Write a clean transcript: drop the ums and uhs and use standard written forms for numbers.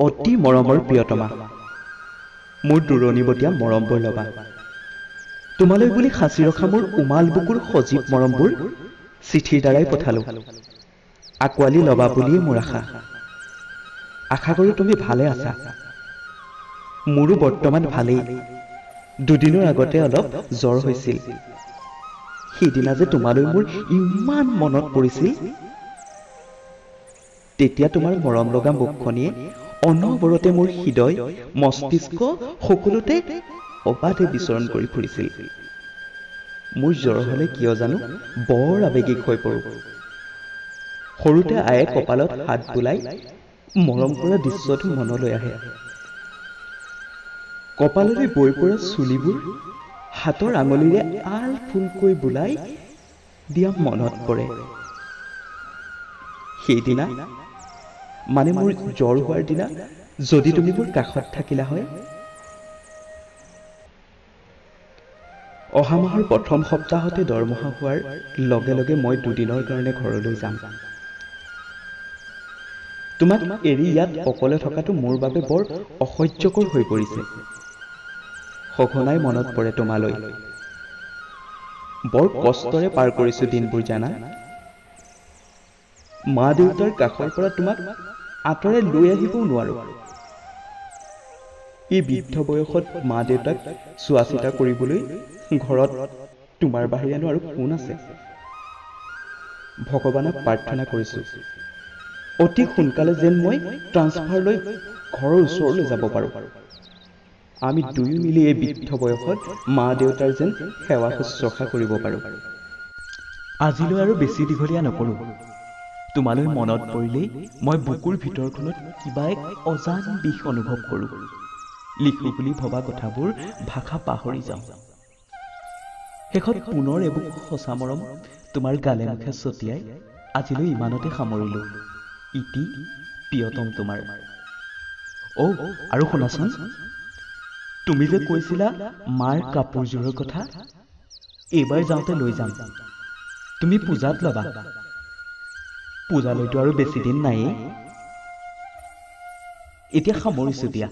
অতি মৰমৰ প্ৰিয়তমা, মোৰ দূৰণিবতীয়া মৰমবোৰ ল'বা। তোমালৈ বুলি সাঁচি ৰখা মোৰ উমাল বুকুৰ সজীৱ মৰমবোৰ চিঠিৰ দ্বাৰাই পঠালো। আঁকোৱালি ল'বা বুলিয়েই মোৰ আশা। আশা কৰোঁ তুমি ভালে আছা। মোৰো বৰ্তমান ভালেই। দুদিনৰ আগতে অলপ জ্বৰ হৈছিল। সিদিনা যে তোমালৈ মোৰ ইমান মনত পৰিছিল। তেতিয়া তোমাৰ মৰম লগা মুখখনিয়ে অনবৰতে মোৰ হৃদয়, মস্তিষ্ক সকলোতে অবাধে বিচৰণ কৰি ফুৰিছিল। মোৰ জ্বৰ হ'লে কিয় জানো বৰ আৱেগিক হৈ পৰোঁ। সৰুতে আয়ে কপালত হাত বুলাই মৰম কৰা দৃশ্যটো মনলৈ আহে। কপাললৈ বৈ পৰা চুলিবোৰ হাতৰ আঙুলিৰে আল ফুলকৈ বুলাই দিয়া মনত পৰে। সেইদিনা মানে মোৰ জ্বৰ হোৱাৰ দিনা যদি তুমি মোৰ কাষত থাকিলা হয়। অহা মাহৰ প্ৰথম সপ্তাহতে দৰমহা হোৱাৰ লগে লগে মই দুদিনৰ কাৰণে ঘৰলৈ যাম। তোমাক এৰি ইয়াত অকলে থকাটো মোৰ বাবে বৰ অসহ্যকৰ হৈ পৰিছে। সঘনাই মনত পৰে তোমালৈ। বৰ কষ্টৰে পাৰ কৰিছো দিনবোৰ জানা। মা দেউতাৰ কাষৰ পৰা তোমাক আঁতৰাই লৈ আহিবও নোৱাৰো। এই বৃদ্ধ বয়সত মা দেউতাক চোৱা চিতা কৰিবলৈ ঘৰত তোমাৰ বাহিৰেনো আৰু কোন আছে? ভগৱানক প্ৰাৰ্থনা কৰিছো অতি সোনকালে যেন মই ট্ৰান্সফাৰ লৈ ঘৰৰ ওচৰলৈ যাব পাৰোঁ। আমি দুয়ো মিলি এই বৃদ্ধ বয়সত মা দেউতাৰ যেন সেৱা শুশ্ৰূষা কৰিব পাৰোঁ। আজিলৈ আৰু বেছি দীঘলীয়া নকৰোঁ। তোমালৈ মনত পৰিলেই মই বুকুৰ ভিতৰখনত কিবা এক অজান বিষ অনুভৱ কৰোঁ। লিখো বুলি ভবা কথাবোৰ ভাষা পাহৰি যাওঁ। শেষত পুনৰ এবুকু সঁচা মৰম তোমাৰ গালে মুখে ছটিয়াই আজিলৈ ইমানতে সামৰিলোঁ। ইতি প্ৰিয়তম তোমাৰ। আৰু শুনাচোন, তুমি যে কৈছিলা মাৰ কাপোৰযোৰৰ কথা, এইবাৰ যাওঁতে লৈ যাম। তুমি পূজাত ল'বা। পূজালৈতো আৰু বেছি দিন নায়েই। এতিয়া সামৰিছোঁ দিয়া।